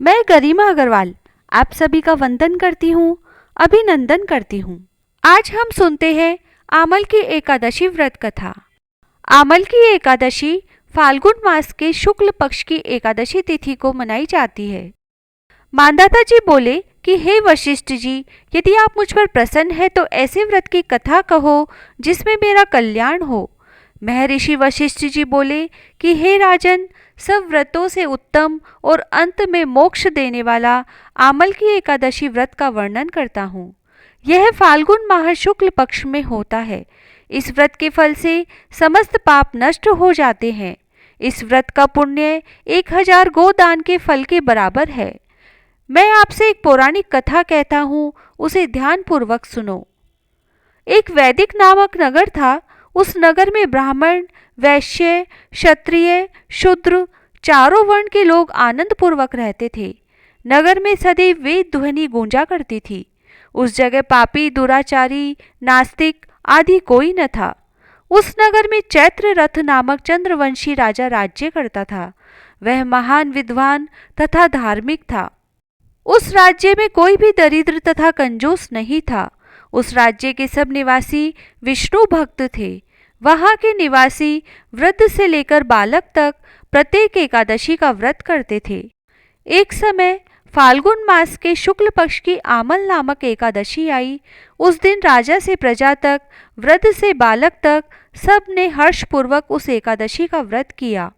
मैं गरिमा अग्रवाल आप सभी का वंदन करती हूँ, अभिनंदन करती हूँ। आज हम सुनते हैं आमल की एकादशी व्रत कथा। आमल की एकादशी फाल्गुन मास के शुक्ल पक्ष की एकादशी तिथि को मनाई जाती है। मांधाता जी बोले कि हे वशिष्ठ जी, यदि आप मुझ पर प्रसन्न हैं तो ऐसे व्रत की कथा कहो जिसमें मेरा कल्याण हो। महर्षि वशिष्ठ जी बोले कि हे राजन, सब व्रतों से उत्तम और अंत में मोक्ष देने वाला आमल की एकादशी व्रत का वर्णन करता हूँ। यह फाल्गुन माह शुक्ल पक्ष में होता है। इस व्रत के फल से समस्त पाप नष्ट हो जाते हैं। इस व्रत का पुण्य 1000 गोदान के फल के बराबर है। मैं आपसे एक पौराणिक कथा कहता हूँ, उसे ध्यानपूर्वक सुनो। एक वैदिक नामक नगर था। उस नगर में ब्राह्मण, वैश्य, क्षत्रिय, शूद्र चारों वर्ण के लोग आनंद पूर्वक रहते थे। नगर में सदैव वेद ध्वनि गूंजा करती थी। उस जगह पापी, दुराचारी, नास्तिक आदि कोई न था। उस नगर में चैत्र रथ नामक चंद्रवंशी राजा राज्य करता था। वह महान विद्वान तथा धार्मिक था। उस राज्य में कोई भी दरिद्र तथा कंजूस नहीं था। उस राज्य के सब निवासी विष्णु भक्त थे। वहां के निवासी वृद्ध से लेकर बालक तक प्रत्येक एकादशी का व्रत करते थे। एक समय फाल्गुन मास के शुक्ल पक्ष की आमल नामक एकादशी आई। उस दिन राजा से प्रजा तक, वृद्ध से बालक तक सब ने हर्षपूर्वक उस एकादशी का व्रत किया।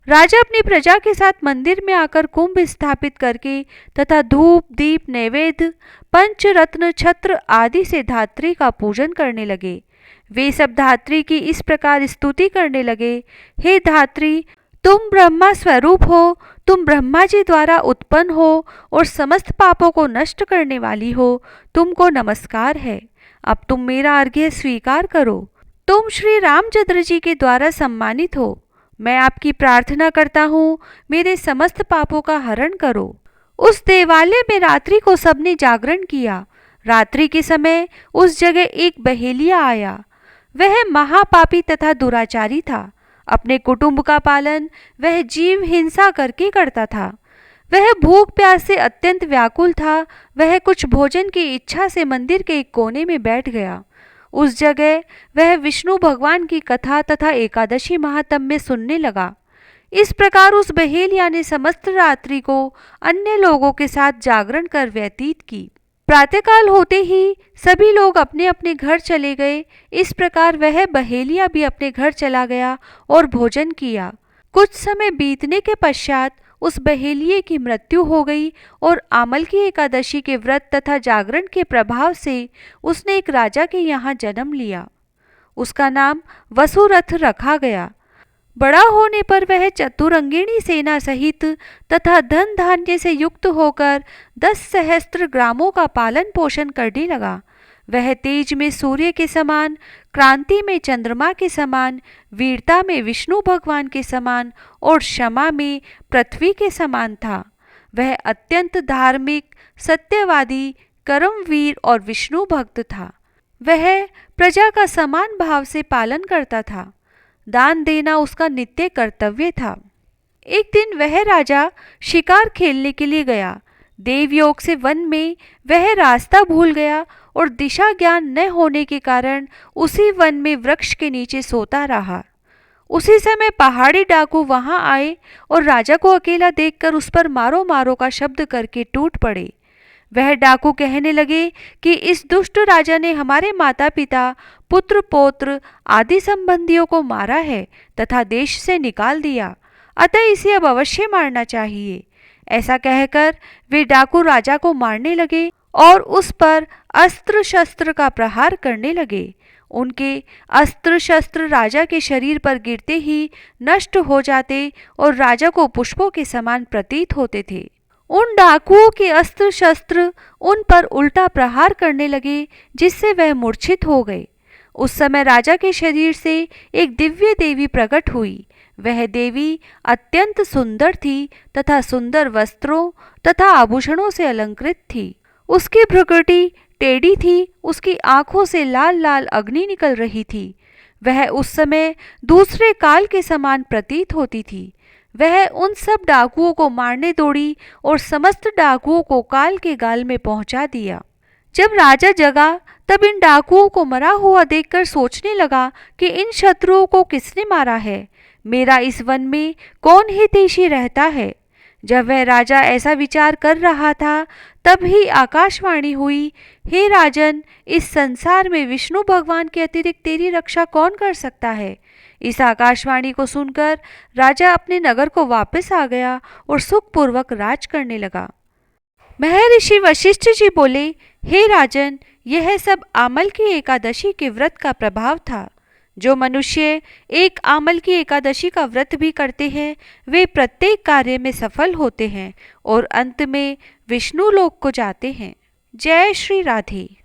राजा अपनी प्रजा के साथ मंदिर में आकर कुंभ स्थापित करके तथा धूप, दीप, नैवेद्य, पंचरत्न, छत्र आदि से धात्री का पूजन करने लगे। वे सब धात्री की इस प्रकार स्तुति करने लगे, हे धात्री, तुम ब्रह्मा स्वरूप हो, तुम ब्रह्मा जी द्वारा उत्पन्न हो और समस्त पापों को नष्ट करने वाली हो। तुमको नमस्कार है। अब तुम मेरा अर्घ्य स्वीकार करो। तुम श्री रामचंद्र जी के द्वारा सम्मानित हो। मैं आपकी प्रार्थना करता हूँ, मेरे समस्त पापों का हरण करो। उस देवालय में रात्रि को सबने जागरण किया। रात्रि के समय उस जगह एक बहेलिया आया। वह महापापी तथा दुराचारी था। अपने कुटुंब का पालन वह जीव हिंसा करके करता था। वह भूख प्यास से अत्यंत व्याकुल था। वह कुछ भोजन की इच्छा से मंदिर के एक कोने में बैठ गया। उस जगह वह विष्णु भगवान की कथा तथा एकादशी महात्म्य सुनने लगा। इस प्रकार उस बहेलिया ने समस्त रात्रि को अन्य लोगों के साथ जागरण कर व्यतीत की। प्रातःकाल होते ही सभी लोग अपने अपने घर चले गए। इस प्रकार वह बहेलिया भी अपने घर चला गया और भोजन किया। कुछ समय बीतने के पश्चात उस बहेलिये की मृत्यु हो गई और आमल की एकादशी के व्रत तथा जागरण के प्रभाव से उसने एक राजा के यहाँ जन्म लिया। उसका नाम वसुरथ रखा गया। बड़ा होने पर वह चतुरंगिणी सेना सहित तथा धन धान्य से युक्त होकर 10 सहस्त्र ग्रामों का पालन पोषण करने लगा। वह तेज में सूर्य के समान, क्रांति में चंद्रमा के समान, वीरता में विष्णु भगवान के समान और क्षमा में पृथ्वी के समान था। वह अत्यंत धार्मिक, सत्यवादी, कर्मवीर और विष्णु भक्त था। वह प्रजा का समान भाव से पालन करता था। दान देना उसका नित्य कर्तव्य था। एक दिन वह राजा शिकार खेलने के लिए गया। देवयोग से वन में वह रास्ता भूल गया और दिशा ज्ञान न होने के कारण उसी वन में वृक्ष के नीचे सोता रहा। उसी समय पहाड़ी डाकू वहां आए और राजा को अकेला देखकर उस पर मारो मारो का शब्द करके टूट पड़े। वह डाकू कहने लगे कि इस दुष्ट राजा ने हमारे माता पिता, पुत्र पौत्र आदि संबंधियों को मारा है तथा देश से निकाल दिया, अतः इसे अब अवश्य मारना चाहिए। ऐसा कहकर वे डाकू राजा को मारने लगे और उस पर अस्त्र शस्त्र का प्रहार करने लगे। उनके अस्त्र शस्त्र राजा के शरीर पर गिरते ही नष्ट हो जाते और राजा को पुष्पों के समान प्रतीत होते थे। उन डाकुओं के अस्त्र शस्त्र उन पर उल्टा प्रहार करने लगे, जिससे वह मूर्छित हो गए। उस समय राजा के शरीर से एक दिव्य देवी प्रकट हुई। वह देवी अत्यंत सुंदर थी तथा सुंदर वस्त्रों तथा आभूषणों से अलंकृत थी। उसकी भ्रुकुटी टेढ़ी थी। उसकी आंखों से लाल लाल अग्नि निकल रही थी। वह उस समय दूसरे काल के समान प्रतीत होती थी। वह उन सब डाकुओं को मारने दौड़ी और समस्त डाकुओं को काल के गाल में पहुंचा दिया। जब राजा जगा तब इन डाकुओं को मरा हुआ देखकर सोचने लगा कि इन शत्रुओं को किसने मारा है, मेरा इस वन में कौन हितैषी रहता है। जब वह राजा ऐसा विचार कर रहा था तब ही आकाशवाणी हुई, हे राजन, इस संसार में विष्णु भगवान के अतिरिक्त तेरी रक्षा कौन कर सकता है। इस आकाशवाणी को सुनकर राजा अपने नगर को वापस आ गया और सुखपूर्वक राज करने लगा। महर्षि वशिष्ठ जी बोले, हे राजन, यह सब आमल की एकादशी के व्रत का प्रभाव था। जो मनुष्य एक आमल की एकादशी का व्रत भी करते हैं वे प्रत्येक कार्य में सफल होते हैं और अंत में विष्णु लोक को जाते हैं। जय श्री राधे।